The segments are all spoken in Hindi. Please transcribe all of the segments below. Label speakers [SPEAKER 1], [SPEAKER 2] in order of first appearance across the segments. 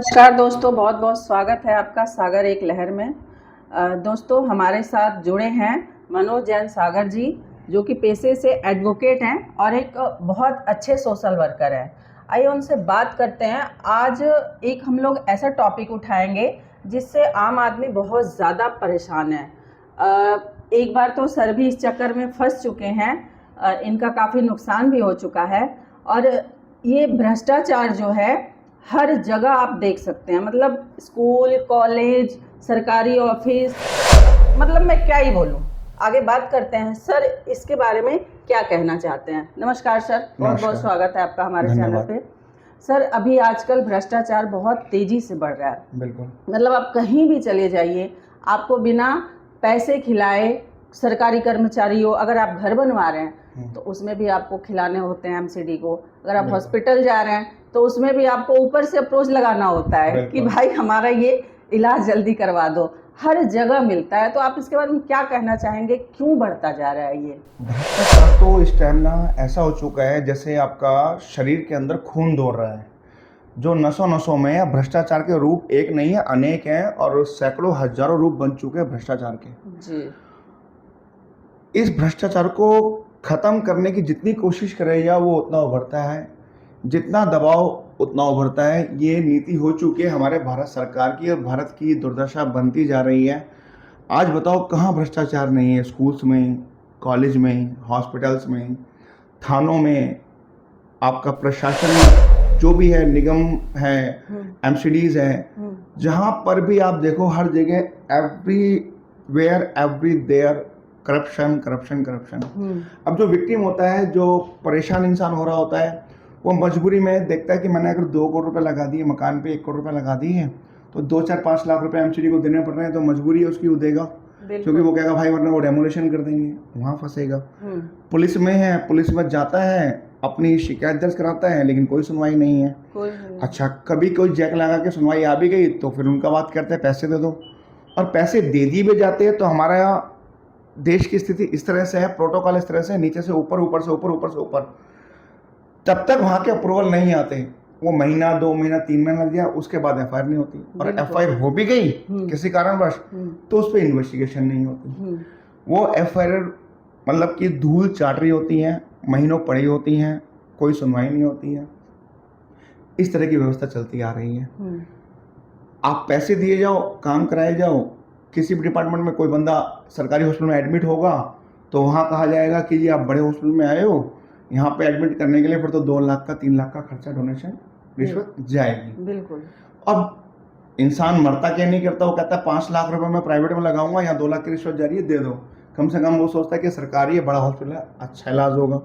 [SPEAKER 1] नमस्कार दोस्तों, बहुत बहुत स्वागत है आपका सागर एक लहर में। दोस्तों हमारे साथ जुड़े हैं मनोज जैन सागर जी, जो कि पेशे से एडवोकेट हैं और एक बहुत अच्छे सोशल वर्कर हैं। आइए उनसे बात करते हैं। आज एक हम लोग ऐसा टॉपिक उठाएंगे जिससे आम आदमी बहुत ज़्यादा परेशान है। एक बार तो सर भी इस चक्कर में फंस चुके हैं, इनका काफ़ी नुकसान भी हो चुका है। और ये भ्रष्टाचार जो है हर जगह आप देख सकते हैं, मतलब स्कूल, कॉलेज, सरकारी ऑफिस, मतलब मैं क्या ही बोलूं। आगे बात करते हैं, सर इसके बारे में क्या कहना चाहते हैं। नमस्कार सर, बहुत बहुत स्वागत है आपका हमारे चैनल पे। सर अभी आजकल भ्रष्टाचार बहुत तेजी से बढ़ रहा है।
[SPEAKER 2] बिल्कुल,
[SPEAKER 1] मतलब आप कहीं भी चले जाइए, आपको बिना पैसे खिलाए, सरकारी कर्मचारी हो, अगर आप घर बनवा रहे हैं तो उसमें भी आपको खिलाने होते हैं एमसीडी को। अगर आप हॉस्पिटल जा रहे हैं तो उसमें भी आपको ऊपर से अप्रोच लगाना होता है कि भाई हमारा ये इलाज जल्दी करवा दो। हर जगह मिलता है, तो आप इसके बारे में क्या कहना चाहेंगे, क्यों बढ़ता जा रहा है ये
[SPEAKER 2] भ्रष्टाचार? तो इस टाइम ना ऐसा हो चुका है जैसे आपका शरीर के अंदर खून दौड़ रहा है, जो नसों नसों में है। भ्रष्टाचार के रूप एक नहीं है, अनेक हैं और सैकड़ों हजारों रूप बन चुके हैं भ्रष्टाचार के
[SPEAKER 1] जी।
[SPEAKER 2] इस भ्रष्टाचार को खत्म करने की जितनी कोशिश करेगा वो उतना उभरता है, जितना दबाव उतना उभरता है। ये नीति हो चुकी है हमारे भारत सरकार की और भारत की दुर्दशा बनती जा रही है। आज बताओ कहाँ भ्रष्टाचार नहीं है? स्कूल्स में, कॉलेज में, हॉस्पिटल्स में, थानों में, आपका प्रशासन में जो भी है, निगम है, एमसीडीज है, जहाँ पर भी आप देखो हर जगह everywhere every there corruption corruption corruption. अब जो विक्टिम होता है, जो परेशान इंसान हो रहा होता है, वो मजबूरी में देखता है कि मैंने अगर 2 करोड़ रुपए लगा दिए मकान पे, 1 करोड़ रुपए लगा दिए हैं, तो 2-4-5 लाख रुपए एमसीडी को देने पड़ रहे हैं, तो मजबूरी है उसकी, वो देगा, क्योंकि वो कहेगा भाई वरना वो डेमोलिशन कर देंगे, वहाँ फंसेगा। पुलिस में है, पुलिस में जाता है, अपनी शिकायत दर्ज कराता है, लेकिन कोई सुनवाई नहीं है। अच्छा, कभी कोई जैक लगा के सुनवाई आ भी गई तो फिर उनका बात करते हैं पैसे दे दो, और पैसे दे दिए भी जाते हैं। तो हमारा देश की स्थिति इस तरह से है, प्रोटोकॉल इस तरह से, नीचे से ऊपर, ऊपर से ऊपर, ऊपर से ऊपर, तब तक वहाँ के अप्रूवल नहीं आते। वो महीना, 2 महीना, 3 महीना लग गया, उसके बाद एफआईआर नहीं होती, और एफआईआर हो भी गई किसी कारणवश तो उस पर इन्वेस्टिगेशन नहीं होती। वो एफआईआर मतलब कि धूल चाट रही होती हैं, महीनों पड़ी होती हैं, कोई सुनवाई नहीं होती है। इस तरह की व्यवस्था चलती आ रही है। आप पैसे दिए जाओ, काम कराए जाओ। किसी भी डिपार्टमेंट में कोई बंदा सरकारी हॉस्पिटल में एडमिट होगा तो वहाँ कहा जाएगा कि जी आप बड़े हॉस्पिटल में आए हो, यहाँ पे एडमिट करने के लिए फिर तो 2 लाख का, 3 लाख का खर्चा, डोनेशन, रिश्वत जाएगी।
[SPEAKER 1] बिल्कुल।
[SPEAKER 2] अब इंसान मरता क्या नहीं करता, वो कहता है 5 लाख रुपए मैं प्राइवेट में लगाऊंगा, यहाँ 2 लाख की रिश्वत जा रही है, दे दो। कम से कम वो सोचता है कि सरकारी है, बड़ा हॉस्पिटल है, अच्छा इलाज होगा।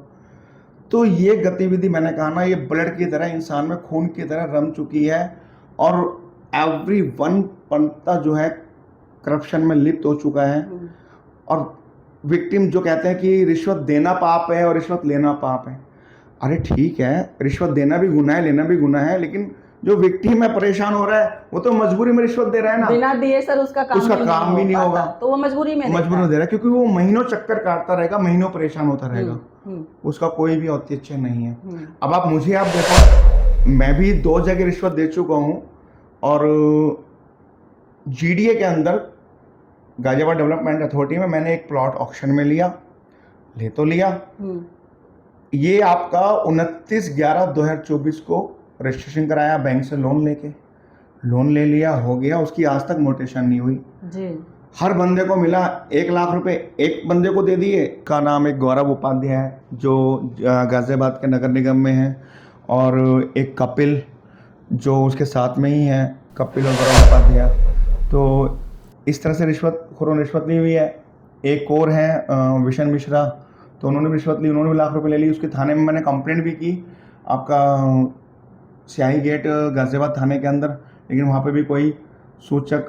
[SPEAKER 2] तो ये गतिविधि मैंने कहा ना, ये ब्लड की तरह इंसान में खून की तरह रम चुकी है, और एवरी वन बनता जो है करप्शन में लिप्त हो चुका है। और विक्टिम जो कहते हैं कि रिश्वत देना पाप है और रिश्वत लेना पाप है। अरे ठीक है, रिश्वत देना भी गुनाह है, लेना भी गुनाह है, लेकिन जो विक्टिम है, परेशान हो रहा है, वो तो मजबूरी में रिश्वत दे रहा है ना।
[SPEAKER 1] बिना दिए सर उसका काम भी नहीं होगा, तो वो मजबूरी में
[SPEAKER 2] दे रहा है, क्योंकि वो महीनों चक्कर काटता रहेगा, महीनों परेशान होता रहेगा, उसका कोई भी औचित्य नहीं है। अब आप देखो, मैं भी 2 जगह रिश्वत दे चुका हूँ, और जीडीए के अंदर गाजियाबाद डेवलपमेंट अथॉरिटी में मैंने एक प्लॉट ऑक्शन में लिया, ले तो लिया। ये आपका 29/11/2024 को रजिस्ट्रेशन कराया, बैंक से लोन लेके, लोन ले लिया, हो गया, उसकी आज तक मोटेशन नहीं हुई जी। हर बंदे को मिला 1 लाख रुपए, एक बंदे को दे दिए, का नाम एक गौरव उपाध्याय है जो गाजियाबाद के नगर निगम में है, और एक कपिल जो उसके साथ में ही है, कपिल और गौरव उपाध्याय। तो इस तरह से रिश्वत नहीं हुई है। एक और है विशन मिश्रा, तो उन्होंने भी रिश्वत ली, उन्होंने भी लाख रुपए ले ली। उसके थाने में मैंने कंप्लेंट भी की, आपका स्याही गेट गाजियाबाद थाने के अंदर, लेकिन वहाँ पे भी कोई सूचक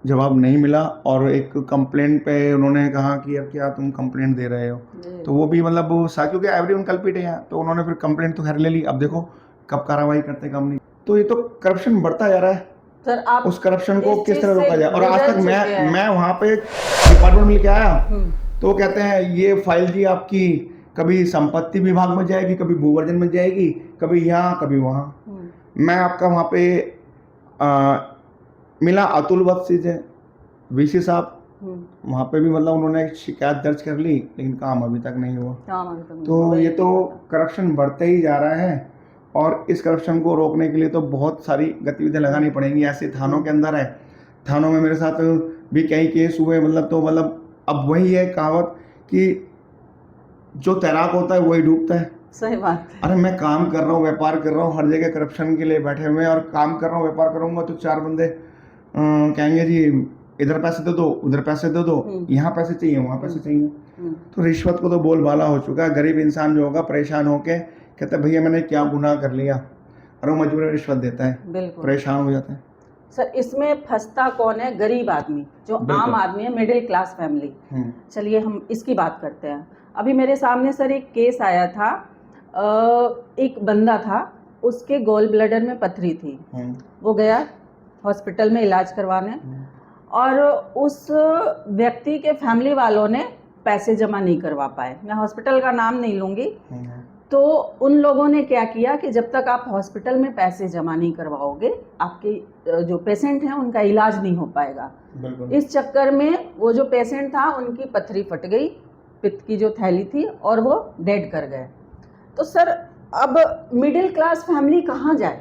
[SPEAKER 2] जवाब नहीं मिला, और एक कंप्लेंट पे उन्होंने कहा कि यार क्या तुम कंप्लेंट दे रहे हो, तो वो भी मतलब क्योंकि एवरीवन कल्पिट है, तो उन्होंने फिर कंप्लेंट तो खैर ले ली। अब देखो कब कार्रवाई करते, कब नहीं। तो ये तो करप्शन बढ़ता जा रहा है सर। आप उस करप्शन को किस तरह रोका जाए? और आज तक मैं वहाँ पे डिपार्टमेंट में लेके आया तो वो कहते हैं ये फाइल जी आपकी कभी संपत्ति विभाग में जाएगी, कभी भूवर्जन में जाएगी, कभी यहाँ कभी वहाँ। मैं आपका वहाँ पे मिला अतुल वत्स से वीसी साहब,
[SPEAKER 1] हम्म,
[SPEAKER 2] वहाँ पे भी मतलब उन्होंने शिकायत दर्ज कर ली, लेकिन काम अभी तक नहीं हुआ।
[SPEAKER 1] काम अभी तक नहीं
[SPEAKER 2] तो
[SPEAKER 1] हुआ,
[SPEAKER 2] ये
[SPEAKER 1] वही
[SPEAKER 2] तो
[SPEAKER 1] दिक्कत
[SPEAKER 2] करप्शन बढ़ते ही जा रहा है, और इस करप्शन को रोकने के लिए तो बहुत सारी गतिविधियां लगानी पड़ेंगी। ऐसे थानों के अंदर है, थानों में मेरे साथ भी कई केस हुए, मतलब अब वही है कहावत कि जो तैराक होता है वही डूबता है।
[SPEAKER 1] है। सही बात है।
[SPEAKER 2] अरे मैं काम कर रहा हूँ, व्यापार कर रहा हूँ, हर जगह करप्शन के लिए बैठे हुए हैं, और काम कर रहा हूँ, व्यापार करूंगा तो चार बंदे कहेंगे जी इधर पैसे दे दो, उधर पैसे दे दो, यहाँ पैसे चाहिए, वहाँ पैसे चाहिए। तो रिश्वत को तो बोलबाला हो चुका है। गरीब इंसान जो होगा परेशान होके कहता है भैया मैंने क्या गुनाह कर लिया, और वो मजबूरन रिश्वत देता है,
[SPEAKER 1] बिल्कुल।
[SPEAKER 2] परेशान हो जाता है।
[SPEAKER 1] सर इसमें फंसता कौन है? गरीब आदमी, जो
[SPEAKER 2] बिल्कुल।
[SPEAKER 1] आम आदमी है, मिडिल क्लास फैमिली। चलिए हम इसकी बात करते हैं। अभी मेरे सामने सर एक केस आया था, एक बंदा था, उसके गोल ब्लैडर में पथरी थी, वो गया हॉस्पिटल में इलाज करवाने, और उस व्यक्ति के फैमिली वालों ने पैसे जमा नहीं करवा पाए। मैं हॉस्पिटल का नाम नहीं लूँगी। तो उन लोगों ने क्या किया कि जब तक आप हॉस्पिटल में पैसे जमा नहीं करवाओगे, आपके जो पेशेंट हैं उनका इलाज नहीं हो पाएगा। इस चक्कर में वो जो पेशेंट था उनकी पथरी फट गई, पित्त की जो थैली थी, और वो डेड कर गए। तो सर अब मिडिल क्लास फैमिली कहाँ जाए?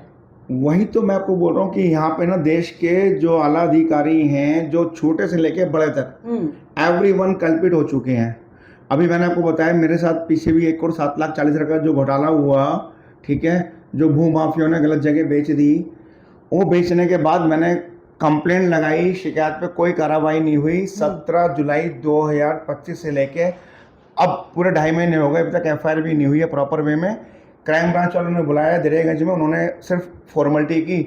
[SPEAKER 2] वही तो मैं आपको बोल रहा हूँ कि यहाँ पे ना देश के जो आला अधिकारी हैं, जो छोटे से लेके बड़े तक एवरीवन कल्पिट हो चुके हैं। अभी मैंने आपको बताया मेरे साथ पीछे भी 1,07,40,000 का जो घोटाला हुआ, ठीक है, जो भू माफियों ने गलत जगह बेच दी, वो बेचने के बाद मैंने कंप्लेंट लगाई, शिकायत पे कोई कार्रवाई नहीं हुई। 17 जुलाई 2025 से लेके अब पूरे 2.5 महीने हो गए, अभी तक FIR भी नहीं हुई है प्रॉपर वे में। क्राइम ब्रांच वालों ने बुलाया दरियागंज में, उन्होंने सिर्फ फॉर्मेलिटी की,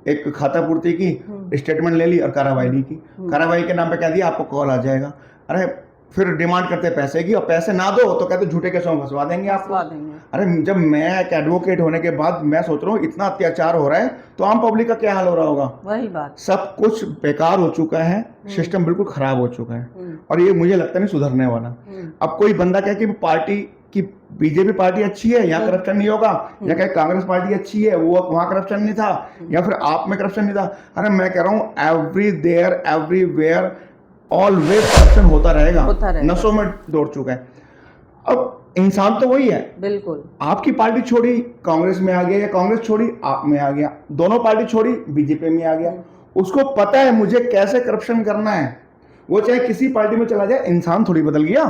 [SPEAKER 2] एक खाता पूर्ति की, स्टेटमेंट ले ली और कार्रवाई नहीं की। कार्रवाई के नाम पे कह दिया आपको कॉल आ जाएगा। अरे फिर डिमांड करते पैसे की, और पैसे ना दो तो कहते झूठे केसों में फंसवा देंगे आपको। अरे जब मैं एक एडवोकेट होने के बाद मैं सोच रहा हूँ इतना अत्याचार हो रहा है, तो आम पब्लिक का क्या हाल हो रहा होगा?
[SPEAKER 1] वही बात,
[SPEAKER 2] सब कुछ बेकार हो चुका है, सिस्टम बिल्कुल खराब हो चुका है, और ये मुझे लगता नहीं सुधरने वाला। अब कोई बंदा कहे कि पार्टी की बीजेपी पार्टी अच्छी है, यहाँ करप्शन नहीं होगा, या कहे कांग्रेस पार्टी अच्छी है, वो वहां करप्शन नहीं था, या फिर आप में करप्शन नहीं था। अरे मैं कह रहा हूँ every there everywhere always corruption होता रहेगा, नसों में दौड़ चुका है। अब इंसान तो वही है,
[SPEAKER 1] बिल्कुल।
[SPEAKER 2] आपकी पार्टी छोड़ी कांग्रेस में आ गया, या कांग्रेस छोड़ी आप में आ गया, दोनों पार्टी छोड़ी बीजेपी में आ गया। उसको पता है मुझे कैसे करप्शन करना है, वो चाहे किसी पार्टी में चला जाए, इंसान थोड़ी बदल गया।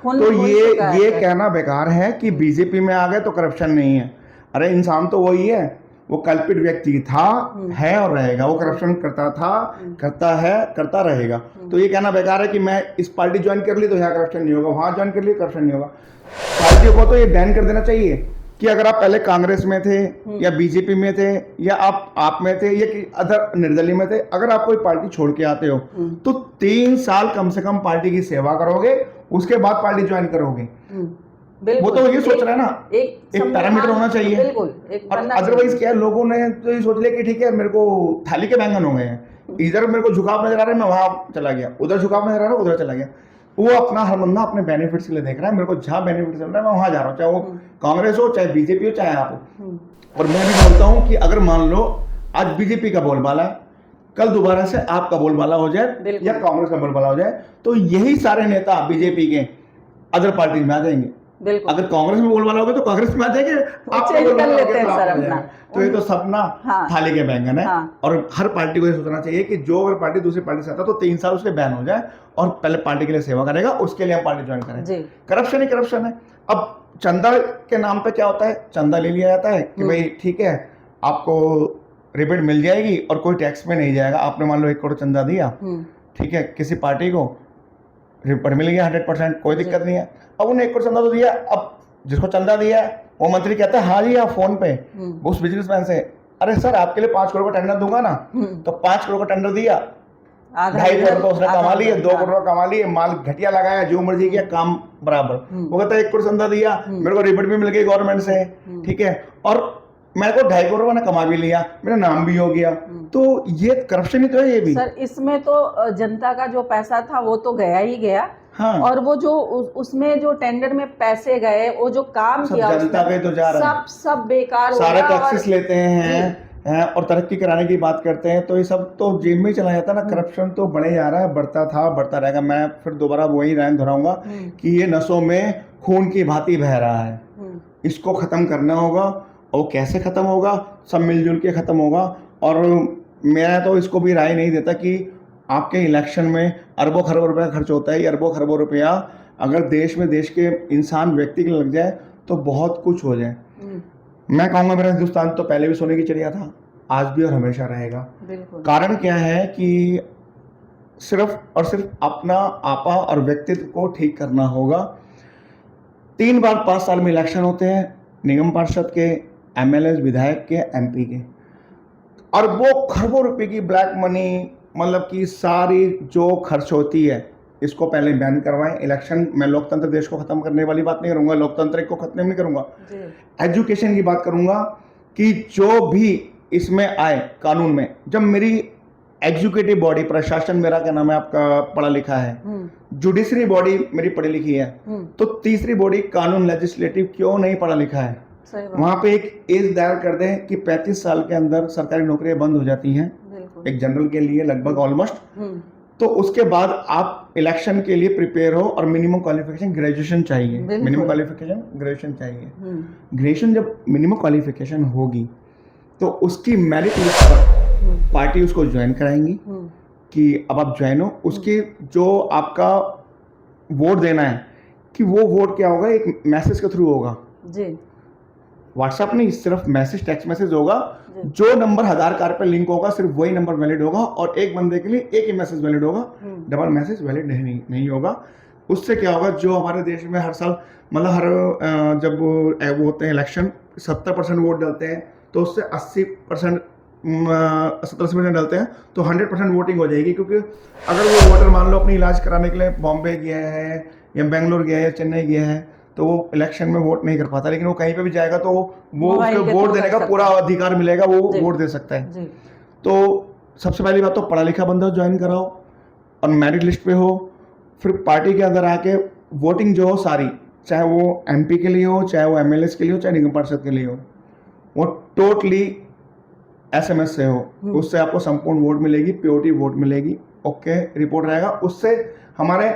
[SPEAKER 2] तो ये कहना बेकार है कि बीजेपी में आ गए तो करप्शन नहीं है। अरे इंसान तो वही है, वो कल्पित व्यक्ति था, है और रहेगा। वो करप्शन करता था, करता है, करता रहेगा। तो ये कहना बेकार है कि मैं इस पार्टी ज्वाइन कर ली तो यहाँ करप्शन नहीं होगा, वहां ज्वाइन कर ली करप्शन नहीं होगा। पार्टियों को तो ये बैन कर देना चाहिए कि अगर आप पहले कांग्रेस में थे, या बीजेपी में थे, या आप में थे, या अदर निर्दलीय में थे, अगर आप कोई पार्टी छोड़ के आते हो तो 3 साल कम से कम पार्टी की सेवा करोगे, उसके बाद पार्टी ज्वाइन करोगे। वो तो ये सोच रहा है ना, एक पैरामीटर होना चाहिए।
[SPEAKER 1] बिल्कुल,
[SPEAKER 2] और अदरवाइज क्या है, लोगों ने तो ये सोच लिया कि ठीक है मेरे को थाली के बैंगन हो गए हैं, इधर मेरे को झुकाव नजर आ रहा है मैं वहां चला गया, उधर झुकाव नजर आ रहा है उधर चला गया। वो अपना हर बंदा अपने बेनिफिट्स के लिए देख रहा है, मेरे को जहां बेनिफिट चल रहा है मैं वहां जा रहा हूँ, चाहे वो कांग्रेस हो, चाहे बीजेपी हो, चाहे आप हो। और मैं भी बोलता हूँ कि अगर मान लो आज बीजेपी का बोलबाला, कल दोबारा से आपका बोलबाला हो जाए या कांग्रेस का बोलबाला हो जाए, तो यही सारे नेता बीजेपी के अदर पार्टी में आ जाएंगे। अगर कांग्रेस में बोलबाला होगा तो कांग्रेस में आ जाएंगे, आप लेते हैं सर अपना। तो ये तो सपना थाली के बैंगन है। और हर पार्टी को ये सोचना चाहिए कि जो अगर पार्टी दूसरी पार्टी से आता है तो 3 साल उसके बैन हो जाए, और पहले पार्टी के लिए सेवा करेगा, उसके लिए हम पार्टी ज्वाइन करें। करप्शन ही करप्शन है। अब चंदा के नाम पे क्या होता है, चंदा ले लिया जाता है कि भाई ठीक है आपको रिबेट मिल जाएगी और कोई टैक्स में नहीं जाएगा। आपने मान लो 1 करोड़ चंदा दिया, ठीक है, किसी पार्टी को रिबेट मिल गया 100%, कोई दिक्कत नहीं है। अब उन्हें 1 करोड़ चंदा तो दिया, अब जिसको चंदा दिया वो मंत्री कहता है हाँ जी आप फोन पे उस बिजनेसमैन से, अरे सर आपके लिए 5 करोड़ का टेंडर दूंगा ना, तो 5 करोड़ का टेंडर दिया, 2.5 करोड़ तो उसने कमा लिए, 2 करोड़ कमा लिए, माल घटिया लगाया, जो मर्जी किया, काम बराबर। वो कहता है 1 करोड़ चंदा दिया, मेरे को रिबेट भी मिल गई गवर्नमेंट से, ठीक है, और मेरे को 2.5 करोड़ मैंने कमा भी लिया, मेरा नाम भी हो गया। तो ये करप्शन ही तो है ये भी।
[SPEAKER 1] सर इसमें तो जनता का जो पैसा था वो तो गया ही गया। हाँ। और वो जो उसमें जो टेंडर में पैसे गए, वो जो काम किया
[SPEAKER 2] जनता पे तो जा रहा है,
[SPEAKER 1] सब बेकार,
[SPEAKER 2] सारे टैक्सेस लेते हैं, और तरक्की कराने की बात करते हैं, तो ये सब तो जेब में ही चला जाता है ना। करप्शन तो बढ़े जा रहा है, बढ़ता था, बढ़ता रहेगा। मैं फिर दोबारा वही लाइन दोहराऊंगा कि ये नसों में खून की भांति बह रहा है, इसको ख़त्म करना होगा। और कैसे ख़त्म होगा? सब मिलजुल के ख़त्म होगा। और मैं तो इसको भी राय नहीं देता कि आपके इलेक्शन में अरबों खरबों रुपया खर्च होता है। ये अरबों खरबों रुपया अगर देश में देश के इंसान व्यक्ति के लग जाए तो बहुत कुछ हो जाए। मैं कहूँगा मेरा हिंदुस्तान तो पहले भी सोने की चिड़िया था, आज भी और हमेशा रहेगा। कारण क्या है कि सिर्फ और सिर्फ अपना आपा और व्यक्तित्व को ठीक करना होगा। 3 बार 5 साल में इलेक्शन होते हैं, निगम पार्षद के, एमएलए, विधायक के, एमपी के। अरबों खरबों रुपए की ब्लैक मनी, मतलब कि सारी जो खर्च होती है, इसको पहले बैन करवाएं। इलेक्शन, मैं लोकतंत्र देश को खत्म करने वाली बात नहीं करूंगा, लोकतंत्र को खत्म नहीं करूंगा, एजुकेशन की बात करूंगा कि जो भी इसमें आए कानून में, जब मेरी एग्जीक्यूटिव बॉडी, प्रशासन मेरा क्या नाम है आपका पढ़ा लिखा है, जुडिशरी बॉडी मेरी पढ़ी लिखी है, तो तीसरी बॉडी कानून लेजिस्लेटिव क्यों नहीं पढ़ा लिखा है? वहां पे एक एज दायर कर दें कि 35 साल के अंदर सरकारी नौकरियां बंद हो जाती हैं, एक जनरल के लिए लगभग ऑलमोस्ट। तो उसके बाद आप इलेक्शन के लिए प्रिपेयर हो और मिनिमम क्वालिफिकेशन ग्रेजुएशन चाहिए, मिनिमम क्वालिफिकेशन ग्रेजुएशन चाहिए। ग्रेजुएशन जब मिनिमम क्वालिफिकेशन होगी तो उसकी मेरिट लिस्ट पर पार्टी उसको ज्वाइन कराएंगी कि अब आप ज्वाइन हो। उसके जो आपका वोट देना है कि वो वोट क्या होगा, एक मैसेज के थ्रू होगा जी, व्हाट्सएप नहीं, सिर्फ मैसेज, टेक्स्ट मैसेज होगा। जो नंबर आधार कार्ड पे लिंक होगा सिर्फ वही नंबर वैलिड होगा और एक बंदे के लिए एक ही मैसेज वैलिड होगा, डबल मैसेज वैलिड नहीं होगा। उससे क्या होगा, जो हमारे देश में हर साल मतलब हर जब वो होते हैं इलेक्शन, 70% वोट डालते हैं, तो उससे 80% 70% डालते हैं तो 100% वोटिंग हो जाएगी। क्योंकि अगर वो वोटर मान लो अपनी इलाज कराने के लिए बॉम्बे गया है या बेंगलोर गया है या चेन्नई गया है, तो वो इलेक्शन में वोट नहीं कर पाता, लेकिन वो कहीं पे भी जाएगा तो वो उसको वोट देने का पूरा अधिकार मिलेगा, वो वोट दे सकता है। तो सबसे पहली बात तो पढ़ा लिखा बंदा ज्वाइन कराओ और मेरिट लिस्ट पे हो। फिर पार्टी के अंदर आके वोटिंग जो हो सारी, चाहे वो एमपी के लिए हो, चाहे वो एमएलए के लिए हो, चाहे निगम पार्षद के लिए हो, वो टोटली एसएमएस से हो। उससे आपको संपूर्ण वोट मिलेगी, प्योरिटी वोट मिलेगी, ओके रिपोर्ट रहेगा। उससे हमारे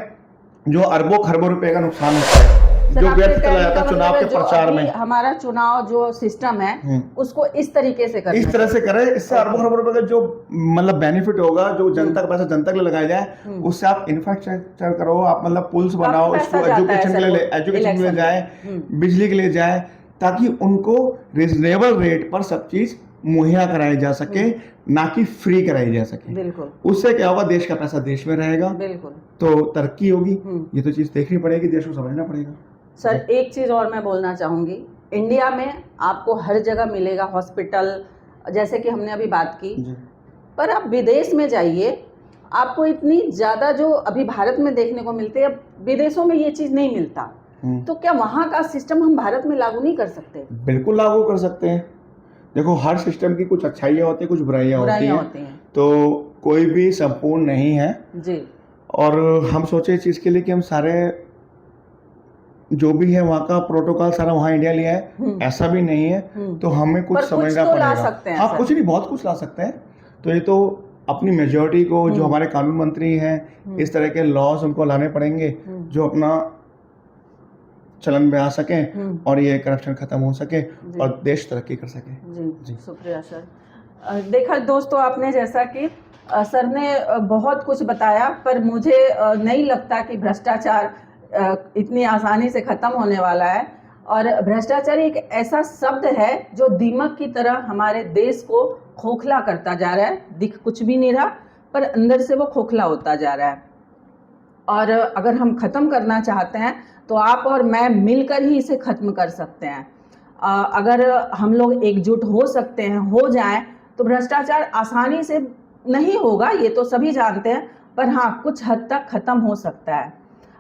[SPEAKER 2] जो अरबों खरबों रुपए का नुकसान होता है जो व्यर्थ चला जाता है चुनाव के प्रचार में।
[SPEAKER 1] हमारा चुनाव जो सिस्टम है उसको इस तरीके से करें,
[SPEAKER 2] इस तरह से करें, इससे अरबों खरबों रुपए का जो मतलब बेनिफिट होगा, जो जनता का पैसा जनता के लिए लगाया जाए, उससे आप इंफ्रास्ट्रक्चर करो, आप मतलब पुल्स बनाओ, इसको एजुकेशन के लिए जाए, बिजली के लिए जाए, ताकि उनको रिजनेबल रेट पर सब चीज मुहैया कराई जा सके, ना कि फ्री कराई जा सके।
[SPEAKER 1] बिल्कुल।
[SPEAKER 2] उससे क्या होगा, देश का पैसा देश में रहेगा,
[SPEAKER 1] बिल्कुल,
[SPEAKER 2] तो तरक्की होगी। ये तो चीज देखनी पड़ेगी, देश को समझना पड़ेगा।
[SPEAKER 1] सर एक चीज और मैं बोलना चाहूंगी, इंडिया में आपको हर जगह मिलेगा हॉस्पिटल, जैसे कि हमने अभी बात की, पर आप विदेश में जाइए, आपको इतनी ज्यादा जो अभी भारत में देखने को मिलते हैं, विदेशों में ये चीज नहीं मिलता। तो क्या वहाँ का सिस्टम हम भारत में लागू नहीं कर सकते?
[SPEAKER 2] बिल्कुल लागू कर सकते हैं। देखो, हर सिस्टम की कुछ अच्छाइयाँ होती है, कुछ बुराइयाँ होती हैं, तो कोई भी संपूर्ण नहीं है जी। और हम सोचे इस चीज़ के लिए कि हम सारे जो भी है वहाँ का प्रोटोकॉल सारा वहाँ इंडिया लिया है, ऐसा भी नहीं है, तो हमें कुछ समझना पड़ेगा। हाँ, कुछ नहीं, बहुत कुछ ला सकते हैं। तो ये तो अपनी मेजॉरिटी को, जो हमारे कानून मंत्री हैं, इस तरह के लॉज उनको लाने पड़ेंगे जो अपना चलन में आ सकें और ये करप्शन खत्म हो सके और देश तरक्की कर सके।
[SPEAKER 1] जी, शुक्रिया सर। देखा दोस्तों, आपने जैसा कि सर ने बहुत कुछ बताया, पर मुझे नहीं लगता कि भ्रष्टाचार इतनी आसानी से खत्म होने वाला है। और भ्रष्टाचार एक ऐसा शब्द है जो दीमक की तरह हमारे देश को खोखला करता जा रहा है। दिख कुछ भी नहीं रहा, पर अंदर से वो खोखला होता जा रहा है। और अगर हम ख़त्म करना चाहते हैं तो आप और मैं मिलकर ही इसे ख़त्म कर सकते हैं। अगर हम लोग एकजुट हो सकते हैं, हो जाएं, तो भ्रष्टाचार आसानी से नहीं होगा, ये तो सभी जानते हैं, पर हाँ कुछ हद तक ख़त्म हो सकता है।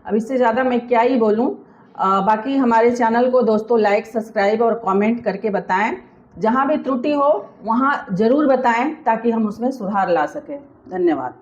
[SPEAKER 1] अब इससे ज़्यादा मैं क्या ही बोलूँ। बाकी हमारे चैनल को दोस्तों लाइक, सब्सक्राइब और कमेंट करके बताएं। जहाँ भी त्रुटि हो वहाँ ज़रूर बताएं ताकि हम उसमें सुधार ला सकें। धन्यवाद।